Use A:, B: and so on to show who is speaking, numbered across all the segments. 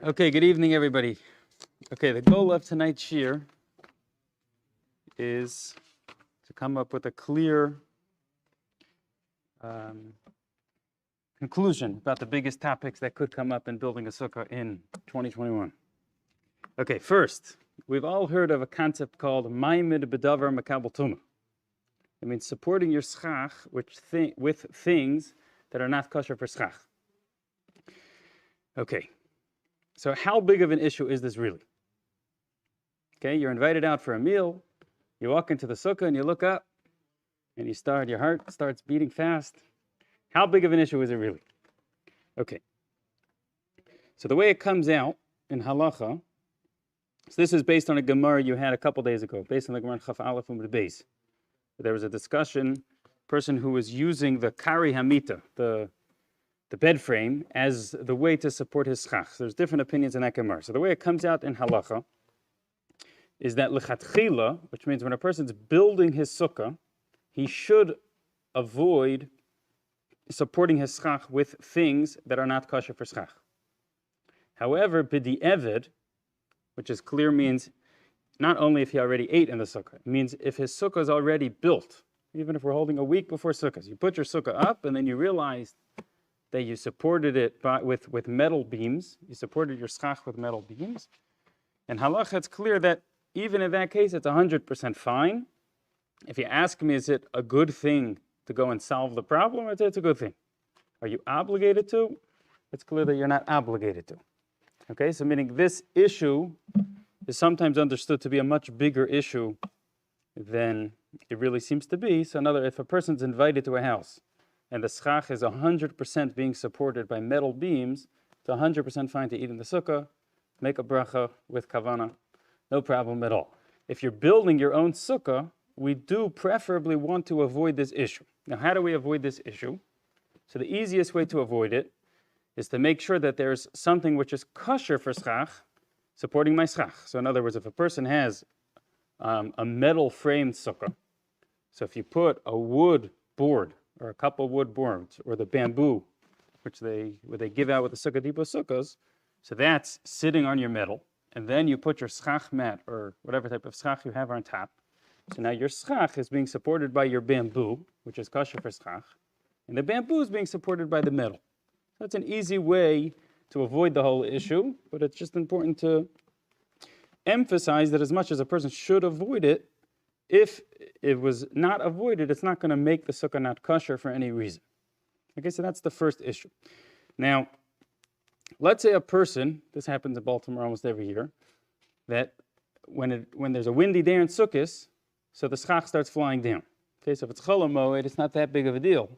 A: Okay, good evening, everybody. Okay, the goal of tonight's shiur is to come up with a clear conclusion about the biggest topics that could come up in building a sukkah in 2021. Okay, first, we've all heard of a concept called ma'amid b'davar makabel tumah. It means supporting your schach with things that are not kosher for schach. Okay. So how big of an issue is this really? Okay, you're invited out for a meal, you walk into the sukkah and you look up, and your heart starts beating fast. How big of an issue is it really? Okay. So the way it comes out in halacha, so this is based on a Gemara you had a couple days ago, based on the Gemara in Chaf Aleph Amud Beis. There was a discussion, person who was using the kari hamita, the bed frame, as the way to support his schach. There's different opinions in that Gemara. So the way it comes out in halacha is that lechatchila, which means when a person's building his sukkah, he should avoid supporting his schach with things that are not kosher for schach. However, b'di'evid, which is clear, means not only if he already ate in the sukkah, it means if his sukkah is already built, even if we're holding a week before sukkahs, you put your sukkah up and then you realize that you supported it with metal beams. You supported your schach with metal beams. And halacha, it's clear that even in that case, it's 100% fine. If you ask me, is it a good thing to go and solve the problem? I'd say it's a good thing. Are you obligated to? It's clear that you're not obligated to. Okay, so meaning this issue is sometimes understood to be a much bigger issue than it really seems to be. So if a person's invited to a house, and the schach is 100% being supported by metal beams, it's 100% fine to eat in the sukkah, make a bracha with kavana, no problem at all. If you're building your own sukkah, we do preferably want to avoid this issue. Now, how do we avoid this issue? So the easiest way to avoid it is to make sure that there's something which is kosher for schach, supporting my schach. So in other words, if a person has a metal framed sukkah, so if you put a wood board, or a couple wood boards, or the bamboo, which they give out with the Sukkah Depot Succos, so that's sitting on your metal, and then you put your schach mat, or whatever type of schach you have on top. So now your schach is being supported by your bamboo, which is kosher for schach, and the bamboo is being supported by the metal. That's an easy way to avoid the whole issue, but it's just important to emphasize that as much as a person should avoid it, if it was not avoided, it's not going to make the sukkah not kosher for any reason. Okay, so that's the first issue. Now, let's say a person, this happens in Baltimore almost every year, that when there's a windy day in Sukkos, so the schach starts flying down. Okay, so if it's Chol Hamoed, it's not that big of a deal.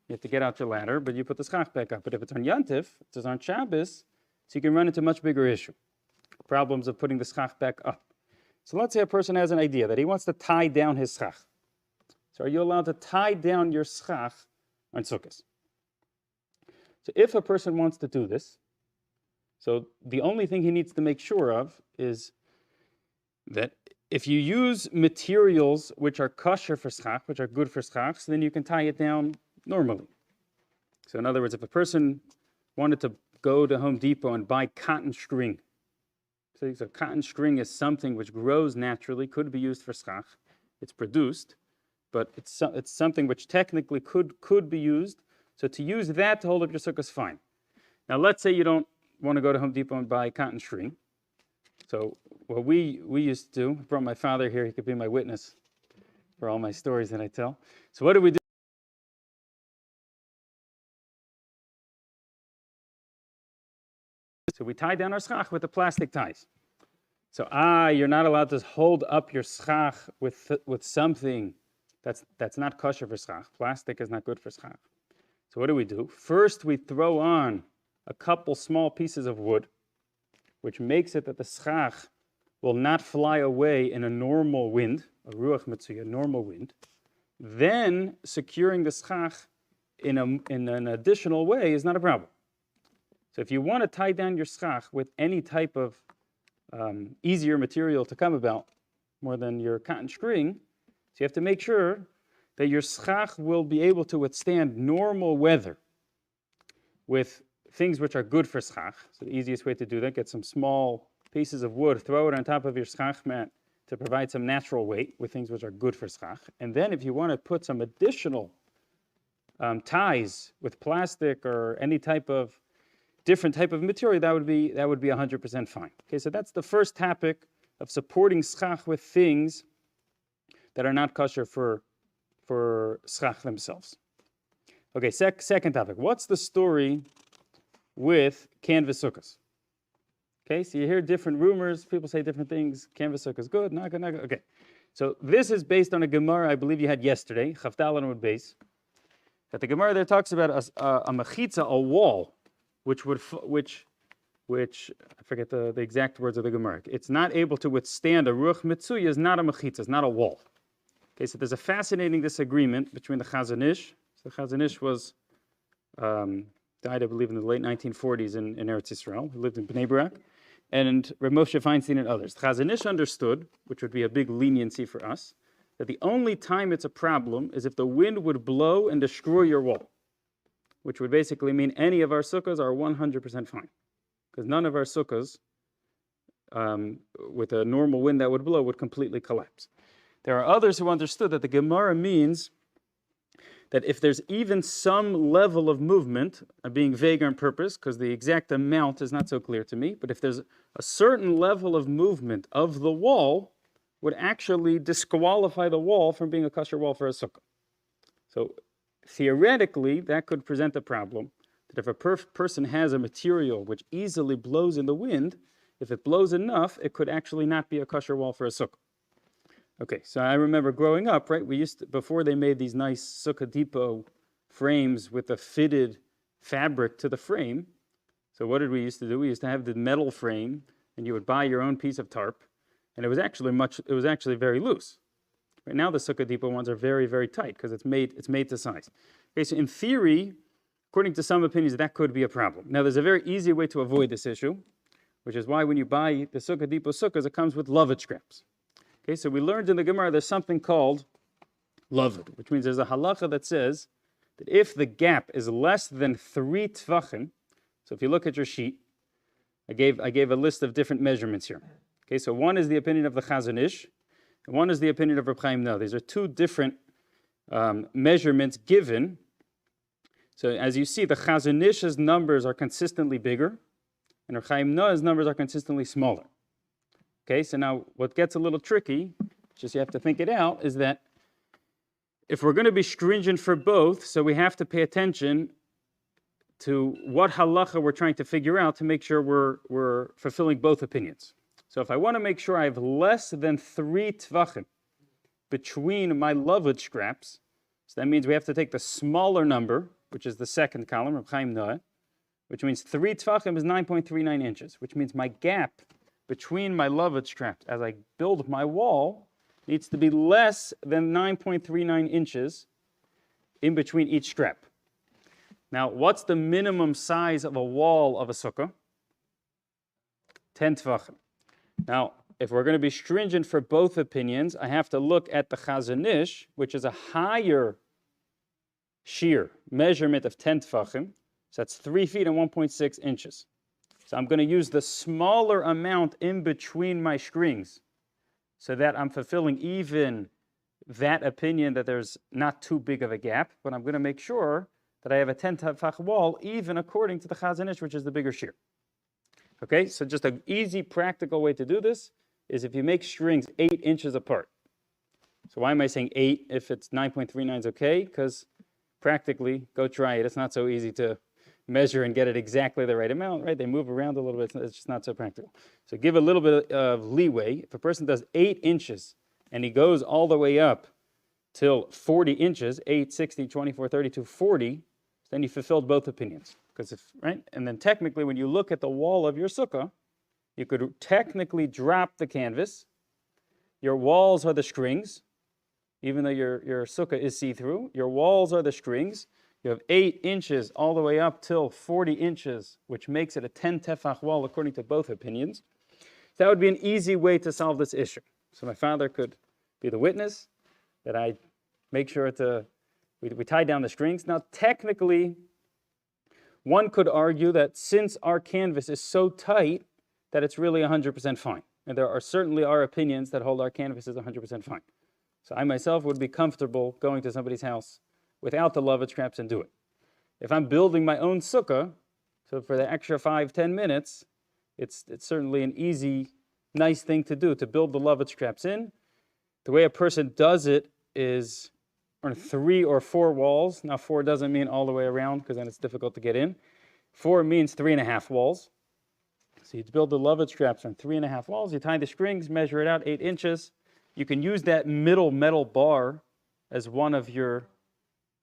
A: You have to get out your ladder, but you put the schach back up. But if it's on Yantif, it's on Shabbos, so you can run into a much bigger issue. Problems of putting the schach back up. So let's say a person has an idea that he wants to tie down his schach. So are you allowed to tie down your schach on Sukkos? So if a person wants to do this, so the only thing he needs to make sure of is that if you use materials which are kosher for schach, which are good for schach, then you can tie it down normally. So in other words, if a person wanted to go to Home Depot and buy cotton string, so cotton string is something which grows naturally, could be used for schach. It's produced, but it's something which technically could be used. So to use that to hold up your sukkah is fine. Now let's say you don't want to go to Home Depot and buy cotton string. So what we used to do, I brought my father here, he could be my witness for all my stories that I tell. So what do we do? So we tie down our schach with the plastic ties. So you're not allowed to hold up your schach with something that's not kosher for schach. Plastic is not good for schach. So what do? First, we throw on a couple small pieces of wood, which makes it that the schach will not fly away in a normal wind, a ruach mitzuya, normal wind. Then securing the schach in an additional way is not a problem. So if you want to tie down your schach with any type of easier material to come about, more than your cotton string, so you have to make sure that your schach will be able to withstand normal weather with things which are good for schach. So the easiest way to do that, get some small pieces of wood, throw it on top of your schach mat to provide some natural weight with things which are good for schach. And then if you want to put some additional ties with plastic or any different type of material, that would be 100% fine. Okay, so that's the first topic of supporting schach with things that are not kosher for schach themselves. Okay, second topic. What's the story with canvas sukkahs? Okay, so you hear different rumors. People say different things. Canvas sukkah is good, not good, not good. Okay, so this is based on a Gemara I believe you had yesterday, Chavdal Amud Beis. That the Gemara there talks about a mechitza, a wall, which I forget the exact words of the Gemara. It's not able to withstand a ruach mitzuya, is not a mechitza, it's not a wall. Okay, so there's a fascinating disagreement between the Chazon Ish. So the Chazon Ish was died, I believe, in the late 1940s in Eretz Yisrael. He lived in Bnei Brak, and Rav Moshe Feinstein and others. The Chazon Ish understood, which would be a big leniency for us, that the only time it's a problem is if the wind would blow and destroy your wall, which would basically mean any of our sukkahs are 100% fine, because none of our sukkahs, with a normal wind that would blow, would completely collapse. There are others who understood that the Gemara means that if there's even some level of movement, I'm being vague on purpose because the exact amount is not so clear to me, but if there's a certain level of movement of the wall, would actually disqualify the wall from being a kosher wall for a sukkah. So theoretically, that could present a problem, that if a person has a material which easily blows in the wind, if it blows enough, it could actually not be a kosher wall for a sukkah. Okay, so I remember growing up, right, before they made these nice Sukkah Depot frames with a fitted fabric to the frame, so what did we used to do? We used to have the metal frame, and you would buy your own piece of tarp, and it was actually very loose. Right now, the Sukkah Depot ones are very, very tight because it's made to size. Okay, so in theory, according to some opinions, that could be a problem. Now, there's a very easy way to avoid this issue, which is why when you buy the Sukkah Depot sukkahs, it comes with loved scraps. Okay, so we learned in the Gemara there's something called loved, which means there's a halacha that says that if the gap is less than 3 tvachim, so if you look at your sheet, I gave a list of different measurements here. Okay, so one is the opinion of the Chazon Ish, and one is the opinion of Reb Chaim Noah. These are two different measurements given. So as you see, the Chazon Ish's numbers are consistently bigger, and Reb Chaim Noah's numbers are consistently smaller. Okay, so now what gets a little tricky, just you have to think it out, is that if we're going to be stringent for both, so we have to pay attention to what halacha we're trying to figure out to make sure we're fulfilling both opinions. So if I want to make sure I have less than 3 tvachim between my loved scraps, so that means we have to take the smaller number, which is the second column, Reb Chaim Noah, which means 3 tvachim is 9.39 inches, which means my gap between my loved scraps as I build my wall needs to be less than 9.39 inches in between each scrap. Now, what's the minimum size of a wall of a sukkah? 10 tvachim. Now, if we're going to be stringent for both opinions, I have to look at the Chazon Ish, which is a higher shiur, measurement of 10 tvachim. So that's 3 feet and 1.6 inches. So I'm going to use the smaller amount in between my strings so that I'm fulfilling even that opinion that there's not too big of a gap, but I'm going to make sure that I have a 10 tefach wall even according to the Chazon Ish, which is the bigger shiur. Okay, so just an easy practical way to do this is if you make strings 8 inches apart. So why am I saying 8 if it's 9.39 is okay? Because practically, go try it. It's not so easy to measure and get it exactly the right amount, right? They move around a little bit. It's just not so practical. So give a little bit of leeway. If a person does 8 inches and he goes all the way up till 40 inches, 8, 60, 24, 32, 40, then you fulfilled both opinions. Right? And then technically, when you look at the wall of your sukkah, you could technically drop the canvas. Your walls are the strings, even though your sukkah is see-through. Your walls are the strings. You have 8 inches all the way up till 40 inches, which makes it a 10 tefach wall according to both opinions. That would be an easy way to solve this issue. So my father could be the witness that I make sure we tie down the strings. Now, technically, one could argue that since our canvas is so tight that it's really 100% fine. And there are certainly opinions that hold our canvas is 100% fine. So I myself would be comfortable going to somebody's house without the luggage straps and do it. If I'm building my own sukkah, so for the extra 5-10 minutes, it's certainly an easy, nice thing to do, to build the luggage straps in. The way a person does it is on 3 or 4 walls. Now 4 doesn't mean all the way around because then it's difficult to get in. 4 means 3.5 walls. So you build the luggage straps on 3.5 walls, you tie the strings, measure it out 8 inches. You can use that middle metal bar as one of your,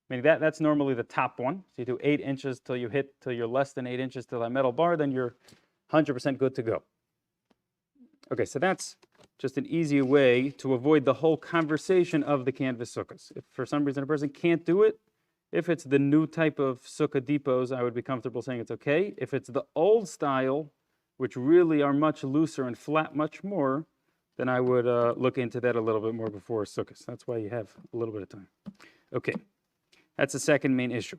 A: that's normally the top one. So you do 8 inches till you're less than 8 inches to that metal bar, then you're 100% good to go. Okay, so that's just an easy way to avoid the whole conversation of the canvas sukkahs. If for some reason a person can't do it, if it's the new type of sukkah depots, I would be comfortable saying it's okay. If it's the old style, which really are much looser and flat much more, then I would look into that a little bit more before sukkahs. That's why you have a little bit of time. Okay, that's the second main issue.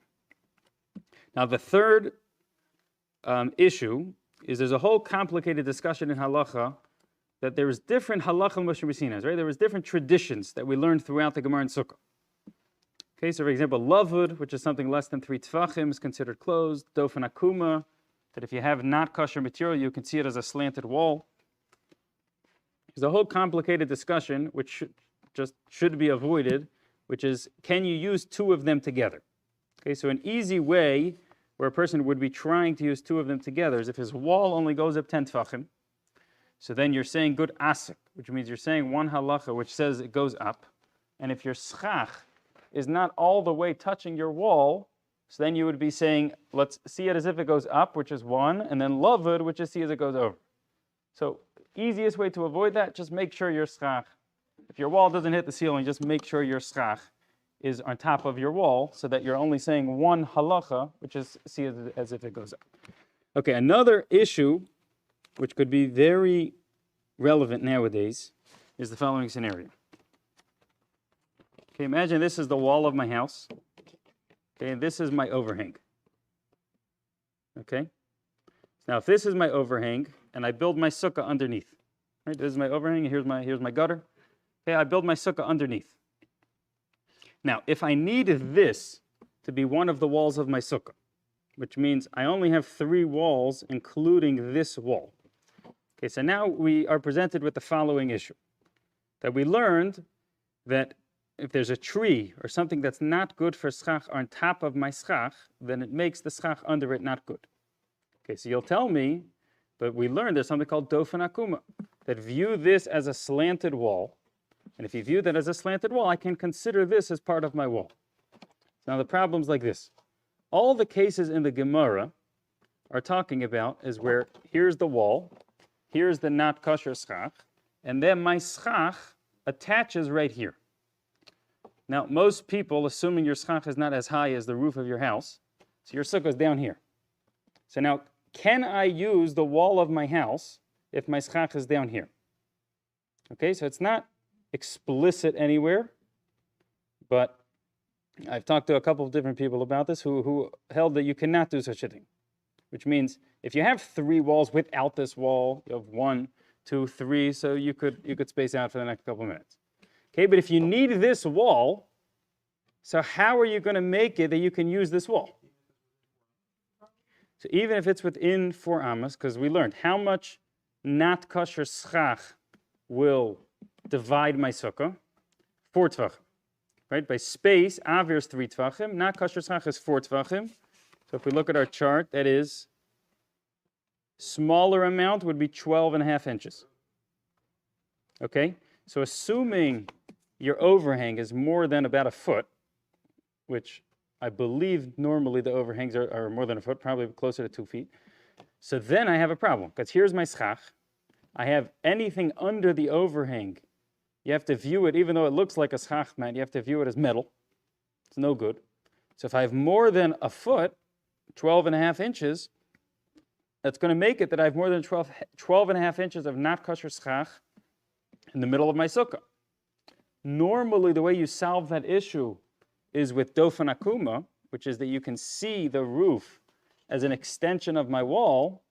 A: Now the third issue is there's a whole complicated discussion in halacha that there is different halacha mishmisinas, right? There was different traditions that we learned throughout the Gemara and Sukkah. Okay, so for example, lavud, which is something less than 3 tefachim, is considered closed. Dofen akuma, that if you have not kosher material, you can see it as a slanted wall. There's a whole complicated discussion which should be avoided, which is, can you use 2 of them together? Okay, so an easy way where a person would be trying to use 2 of them together is if his wall only goes up 10 tefachim. So then you're saying good asik, which means you're saying one halacha which says it goes up. And if your schach is not all the way touching your wall, so then you would be saying, let's see it as if it goes up, which is 1, and then lavud, which is see as it goes over. So easiest way to avoid that, just make sure your schach, if your wall doesn't hit the ceiling, just make sure your schach is on top of your wall so that you're only saying one halacha, which is see as if it goes up. Okay, another issue which could be very relevant nowadays is the following scenario. Okay, imagine this is the wall of my house. Okay, and this is my overhang. Okay? Now if this is my overhang and I build my sukkah underneath. Right, this is my overhang and here's my gutter. Okay, I build my sukkah underneath. Now, if I need this to be one of the walls of my sukkah, which means I only have 3 walls including this wall. Okay, so now we are presented with the following issue. That we learned that if there's a tree or something that's not good for schach on top of my schach, then it makes the schach under it not good. Okay, so you'll tell me, but we learned there's something called dofen akuma, that view this as a slanted wall. And if you view that as a slanted wall, I can consider this as part of my wall. Now the problem's like this. All the cases in the Gemara are talking about is where here's the wall, here's the not kosher schach, and then my schach attaches right here. Now, most people, assuming your schach is not as high as the roof of your house, so your sukkah is down here. So now, can I use the wall of my house if my schach is down here? Okay, so it's not explicit anywhere, but I've talked to a couple of different people about this who held that you cannot do such a thing. Which means if you have 3 walls without this wall, you have 1, 2, 3, so you could space out for the next couple of minutes. Okay, but if you need this wall, so how are you going to make it that you can use this wall? So even if it's within 4 amas, because we learned how much not kosher schach will divide my sukkah, 4 tvachim. Right? By space, avir is 3 tvachim, not kosher schach is 4 tvachim. So if we look at our chart, that is, smaller amount would be 12.5 inches. Okay? So assuming your overhang is more than about a foot, which I believe normally the overhangs are more than a foot, probably closer to 2 feet. So then I have a problem, because here's my schach. I have anything under the overhang. You have to view it, even though it looks like a schach mat, you have to view it as metal. It's no good. So if I have more than a foot, 12.5 inches, that's going to make it that I have more than 12.5 inches of not kosher schach in the middle of my sukkah. Normally, the way you solve that issue is with dofen akuma, which is that you can see the roof as an extension of my wall,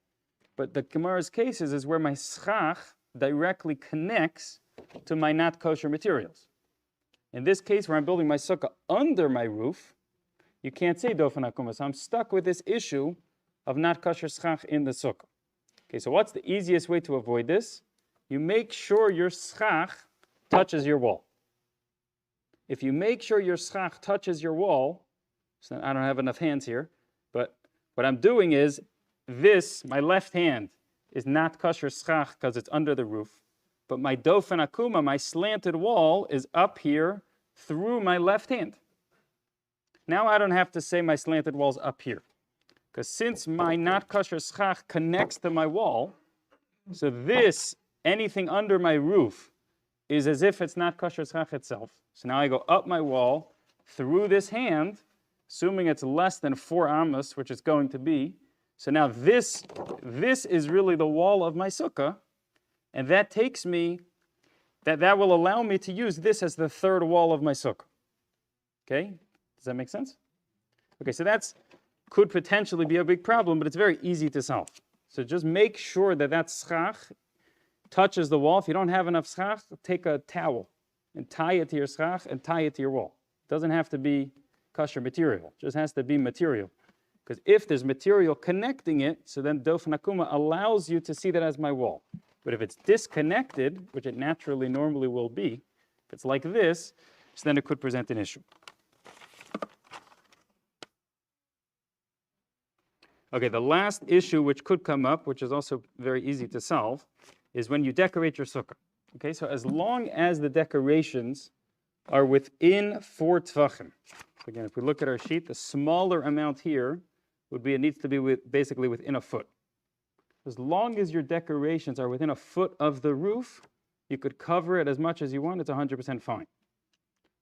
A: but the Gemara's cases is where my schach directly connects to my not kosher materials. In this case, where I'm building my sukkah under my roof, you can't say dofen akuma, so I'm stuck with this issue of not kosher schach in the sukkah. Okay, so what's the easiest way to avoid this? You make sure your schach touches your wall. If you make sure your schach touches your wall, so I don't have enough hands here, but what I'm doing is this, my left hand, is not kosher schach because it's under the roof, but my dofen akuma, my slanted wall, is up here through my left hand. Now I don't have to say my slanted wall's up here, because since my not kosher schach connects to my wall, so this, anything under my roof, is as if it's not kosher schach itself. So now I go up my wall through this hand, assuming it's less than 4 amos, which it's going to be. So now this is really the wall of my sukkah, and that takes me, that will allow me to use this as the third wall of my sukkah. Okay? Does that make sense? Okay, so that's could potentially be a big problem, but it's very easy to solve. So just make sure that that schach touches the wall. If you don't have enough schach, take a towel and tie it to your schach and tie it to your wall. It doesn't have to be kosher material. It just has to be material. Because if there's material connecting it, so then dofen akuma allows you to see that as my wall. But if it's disconnected, which it naturally normally will be, if it's like this, so then it could present an issue. Okay, the last issue which could come up, which is also very easy to solve, is when you decorate your sukkah. Okay, so as long as the decorations are within 4 tvachim. So again, if we look at our sheet, the smaller amount here would be, it needs to be basically within a foot. As long as your decorations are within a foot of the roof, you could cover it as much as you want, it's 100% fine.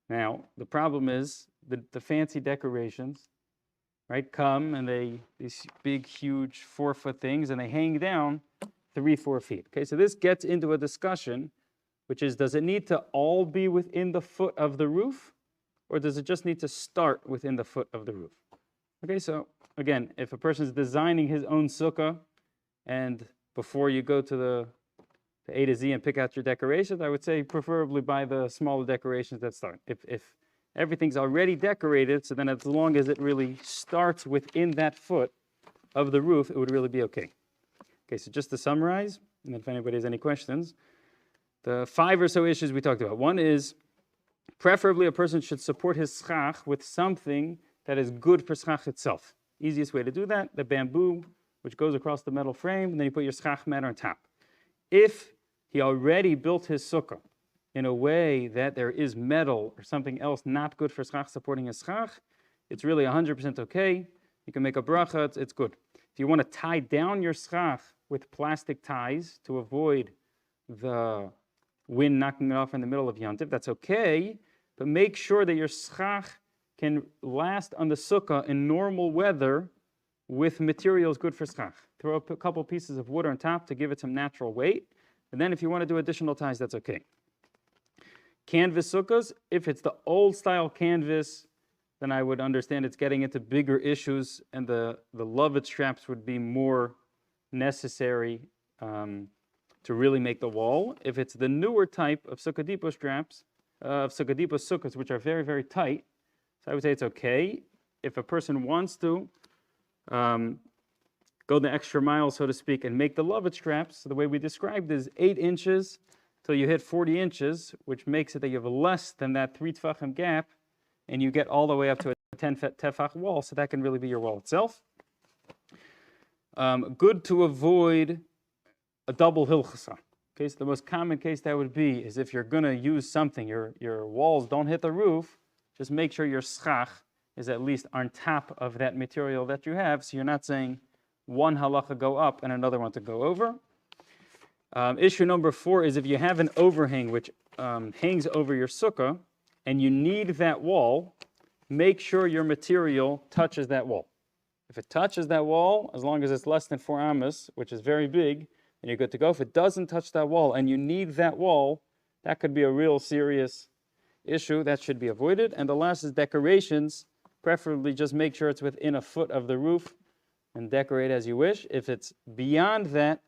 A: Now, the problem is the fancy decorations, right, come and these big, huge 4-foot things, and they hang down 3-4 feet. Okay, so this gets into a discussion, which is, does it need to all be within the foot of the roof, or does it just need to start within the foot of the roof? Okay, so again, if a person is designing his own sukkah, and before you go to the A to Z and pick out your decorations, I would say preferably buy the smaller decorations that start. If everything's already decorated, so then as long as it really starts within that foot of the roof, it would really be okay. Okay, so just to summarize, and if anybody has any questions, the 5 or so issues we talked about. One is, preferably a person should support his schach with something that is good for schach itself. Easiest way to do that, the bamboo, which goes across the metal frame, and then you put your schach mat on top. If he already built his sukkah in a way that there is metal or something else not good for schach supporting his schach, it's really 100% okay. You can make a bracha, it's good. If you want to tie down your schach with plastic ties to avoid the wind knocking it off in the middle of Yom Tov, that's okay, but make sure that your schach can last on the sukkah in normal weather with materials good for schach. Throw a couple pieces of wood on top to give it some natural weight, and then if you want to do additional ties, that's okay. Canvas sukkahs, if it's the old style canvas, then I would understand it's getting into bigger issues, and the lovett straps would be more necessary to really make the wall. If it's the newer type of Sukkah Depot straps, of Sukkah Depot sukkahs, which are very, very tight, so I would say it's okay. If a person wants to go the extra mile, so to speak, and make the lovett straps, so the way we described is 8 inches till you hit 40 inches, which makes it that you have less than that 3 tefachim gap, and you get all the way up to a 10 tefach wall, so that can really be your wall itself. Good to avoid a double hilchasa. Okay, so the most common case that would be is if you're going to use something, your walls don't hit the roof, just make sure your schach is at least on top of that material that you have, so you're not saying one halacha go up and another one to go over. Issue number 4 is if you have an overhang which hangs over your sukkah and you need that wall, make sure your material touches that wall. If it touches that wall, as long as it's less than 4 amos, which is very big, then you're good to go. If it doesn't touch that wall and you need that wall, that could be a real serious issue that should be avoided. And the last is decorations. Preferably just make sure it's within a foot of the roof. and decorate as you wish. If it's beyond that,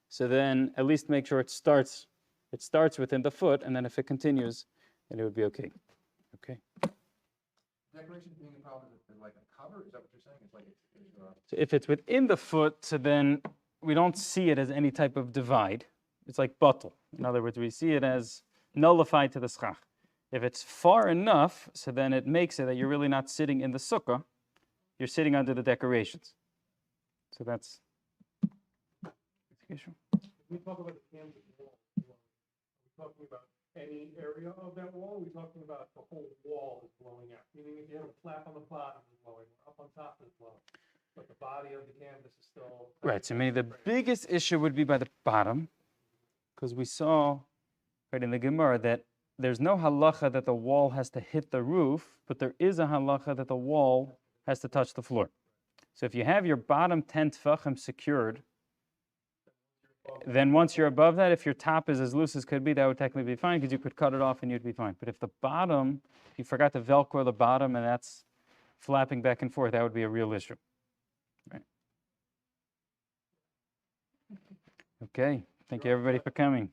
A: so then at least make sure it starts within the foot, and then if it continues, then it would be okay. Okay.
B: Decoration being a problem is like a cover? Is that what you're saying? It's like
A: So if it's within the foot, so then we don't see it as any type of divide. It's like bottle. In other words, we see it as nullified to the schach. If it's far enough, so then it makes it that you're really not sitting in the sukkah, you're sitting under the decorations. So that's the issue.
C: We talk about the canvas wall. Are we talking about any area of that wall? Are we talking about the whole wall is blowing out? Meaning if you have a flap on the bottom is blowing, up on top is blowing, but the body of the canvas is still...
A: Right, so maybe the biggest issue would be by the bottom, because we saw right in the Gemara that there's no halacha that the wall has to hit the roof, but there is a halacha that the wall has to touch the floor. So if you have your bottom 10 tefachim secured, then once you're above that, if your top is as loose as could be, that would technically be fine because you could cut it off and you'd be fine. But if the bottom, if you forgot to Velcro the bottom and that's flapping back and forth, that would be a real issue. Right. Okay, thank you everybody for coming.